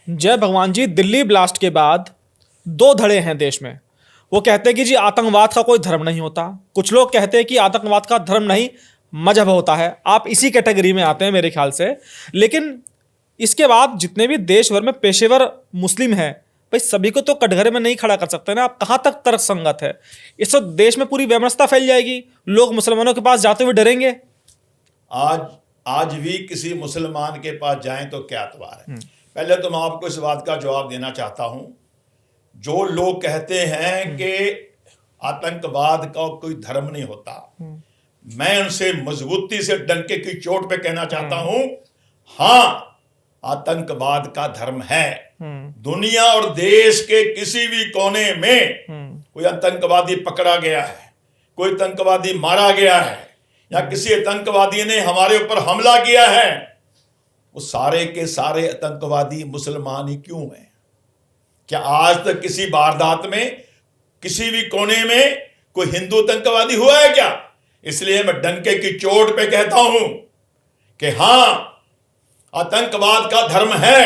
जय भगवान जी। दिल्ली ब्लास्ट के बाद दो धड़े हैं देश में। वो कहते हैं कि जी आतंकवाद का कोई धर्म नहीं होता, कुछ लोग कहते हैं कि आतंकवाद का धर्म नहीं मजहब होता है। आप इसी कैटेगरी में आते हैं मेरे ख्याल से। लेकिन इसके बाद जितने भी देश भर में पेशेवर मुस्लिम हैं, भाई सभी को तो कटघरे में नहीं खड़ा कर सकते ना। आप कहाँ तक तर्क संगत है? इस वक्त देश में पूरी व्यवस्था फैल जाएगी, लोग मुसलमानों के पास जाते हुए डरेंगे। आज आज भी किसी मुसलमान के पास जाएं तो क्या एतबार है। पहले तो मैं आपको इस बात का जवाब देना चाहता हूं, जो लोग कहते हैं कि आतंकवाद का कोई धर्म नहीं होता, मैं उनसे मजबूती से डंके की चोट पे कहना चाहता हूं, हाँ आतंकवाद का धर्म है। दुनिया और देश के किसी भी कोने में कोई आतंकवादी पकड़ा गया है, कोई आतंकवादी मारा गया है, या किसी आतंकवादी ने हमारे ऊपर हमला किया है, वो सारे के सारे आतंकवादी मुसलमान ही क्यों हैं? क्या आज तक किसी वारदात में किसी भी कोने में कोई हिंदू आतंकवादी हुआ है क्या? इसलिए मैं डंके की चोट पे कहता हूं कि हां आतंकवाद का धर्म है।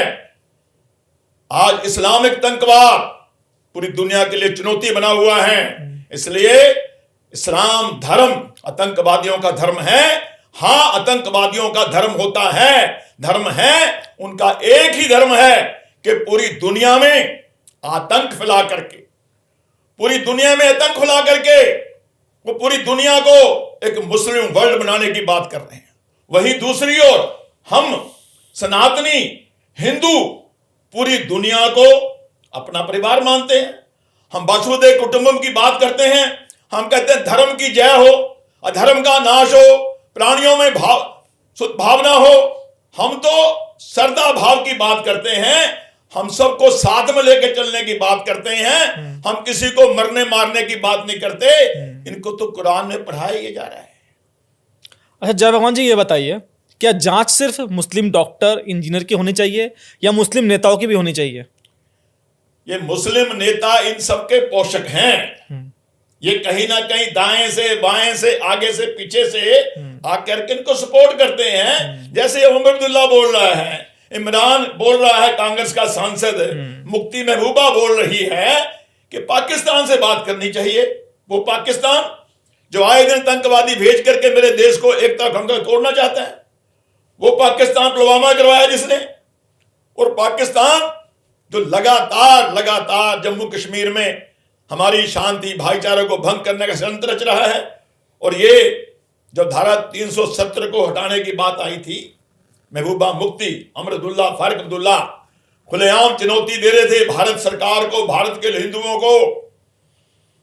आज इस्लामिक आतंकवाद पूरी दुनिया के लिए चुनौती बना हुआ है। इसलिए इस्लाम धर्म आतंकवादियों का धर्म है। हां आतंकवादियों का धर्म होता है, धर्म है उनका एक ही धर्म है कि पूरी दुनिया में आतंक फैला करके, पूरी दुनिया में आतंक फैला करके वो पूरी दुनिया को एक मुस्लिम वर्ल्ड बनाने की बात कर रहे हैं। वहीं दूसरी ओर हम सनातनी हिंदू पूरी दुनिया को अपना परिवार मानते हैं। हम वसुधैव कुटुंबकम की बात करते हैं। हम कहते हैं धर्म की जय हो, अधर्म का नाश हो, प्राणियों में भावना हो। हम तो श्रद्धा भाव की बात करते हैं, हम सबको साथ में लेकर चलने की बात करते हैं। हम किसी को मरने मारने की बात नहीं करते। इनको तो कुरान में पढ़ाया जा रहा है। अच्छा जय भगवान जी, ये बताइए क्या जांच सिर्फ मुस्लिम डॉक्टर इंजीनियर की होनी चाहिए या मुस्लिम नेताओं की भी होनी चाहिए? ये मुस्लिम नेता इन सबके पोषक हैं। ये कहीं ना कहीं दाएं से बाएं से आगे से पीछे से आकर के इनको सपोर्ट करते हैं। जैसे उमर अब्दुल्ला बोल रहा है, इमरान बोल रहा है, कांग्रेस का सांसद मुफ्ती महबूबा बोल रही है कि पाकिस्तान से बात करनी चाहिए। वो पाकिस्तान जो आए दिन आतंकवादी भेज करके मेरे देश को एक तरफ हमका तोड़ना चाहता है, वो पाकिस्तान पुलवामा करवाया जिसने, और पाकिस्तान जो लगातार जम्मू कश्मीर में हमारी शांति भाईचारे को भंग करने का षड्यंत्र रच रहा है। और ये जब धारा 370 को हटाने की बात आई थी, महबूबा मुफ्ती उमर अब्दुल्ला फारूक अब्दुल्ला खुलेआम चुनौती दे रहे थे भारत सरकार को, भारत के हिंदुओं को।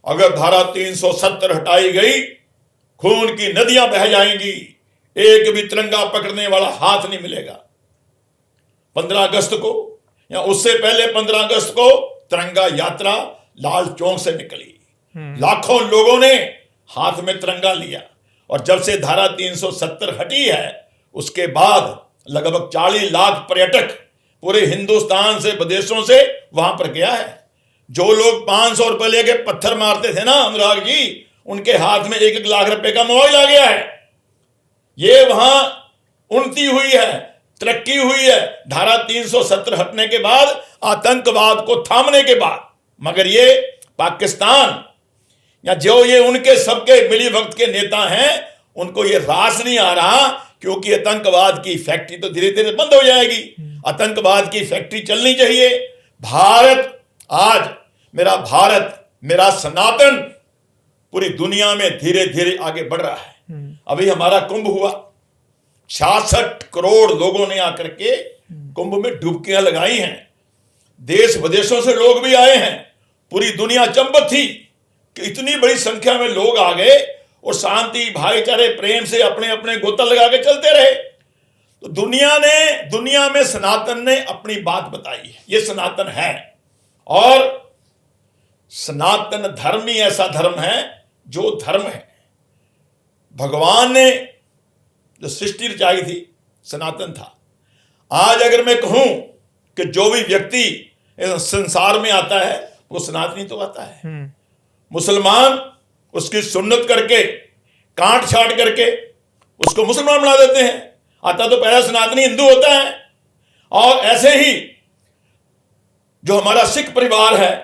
अगर धारा 370 हटाई गई, खून की नदियां बह जाएंगी, एक भी तिरंगा पकड़ने वाला हाथ नहीं मिलेगा। 15 अगस्त को या उससे पहले 15 अगस्त को तिरंगा यात्रा लाल चौक से निकली, लाखों लोगों ने हाथ में तिरंगा लिया। और जब से धारा 370 हटी है, उसके बाद लगभग 40 लाख पर्यटक पूरे हिंदुस्तान से, विदेशों से वहां पर गया है। जो लोग 500 रुपए लेके पत्थर मारते थे ना अनुराग जी, उनके हाथ में 1-1 लाख रुपए का मोबाइल आ गया है। ये वहां उन्नति हुई है, तरक्की हुई है धारा 370 हटने के बाद, आतंकवाद को थामने के बाद। मगर ये पाकिस्तान या जो ये उनके सबके मिली वक्त के नेता हैं, उनको ये रास नहीं आ रहा, क्योंकि आतंकवाद की फैक्ट्री तो धीरे धीरे बंद हो जाएगी। आतंकवाद की फैक्ट्री चलनी चाहिए। भारत आज, मेरा भारत, मेरा सनातन पूरी दुनिया में धीरे धीरे आगे बढ़ रहा है। अभी हमारा कुंभ हुआ, 66 करोड़ लोगों ने आकर के कुंभ में डुबकियां लगाई हैं। देश विदेशों से लोग भी आए हैं। पूरी दुनिया चंबत थी कि इतनी बड़ी संख्या में लोग आ गए और शांति भाईचारे प्रेम से अपने अपने गोता लगा के चलते रहे। तो दुनिया में सनातन ने अपनी बात बताई है। ये सनातन है, और सनातन धर्म ही ऐसा धर्म है जो धर्म है। भगवान ने जो सृष्टि रचाई थी, सनातन था। आज अगर मैं कहूं कि जो भी व्यक्ति संसार में आता है वो सनातनी तो आता है। मुसलमान उसकी सुन्नत करके, काट छाट करके उसको मुसलमान बना देते हैं। आता तो पहला सनातनी हिंदू होता है। और ऐसे ही जो हमारा सिख परिवार है,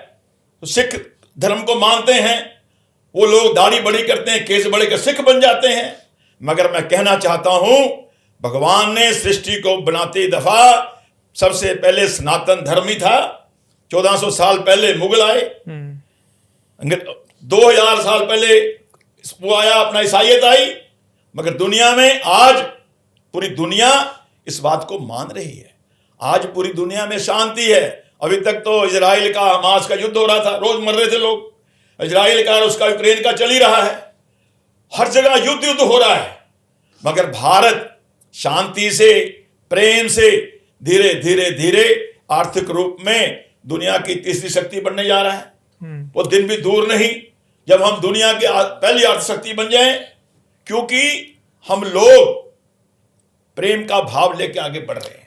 तो सिख धर्म को मानते हैं, वो लोग दाढ़ी बड़ी करते हैं, केस बड़े कर सिख बन जाते हैं। मगर मैं कहना चाहता हूं, भगवान ने सृष्टि को बनाते दफा सबसे पहले सनातन धर्म ही था। 1400 साल पहले मुगल आए, 2000 साल पहले वो आया, अपना ईसाइयत आई। मगर दुनिया में आज पूरी दुनिया इस बात को मान रही है। आज पूरी दुनिया में शांति है। अभी तक तो इजराइल का हमास का युद्ध हो रहा था, रोज मर रहे थे लोग। इजराइल का और उसका यूक्रेन का चल ही रहा है, हर जगह युद्ध हो रहा है। मगर भारत शांति से, प्रेम से धीरे धीरे धीरे आर्थिक रूप में दुनिया की तीसरी शक्ति बनने जा रहा है। वो दिन भी दूर नहीं जब हम दुनिया की पहली आर्थिक शक्ति बन जाएं, क्योंकि हम लोग प्रेम का भाव लेके आगे बढ़ रहे हैं।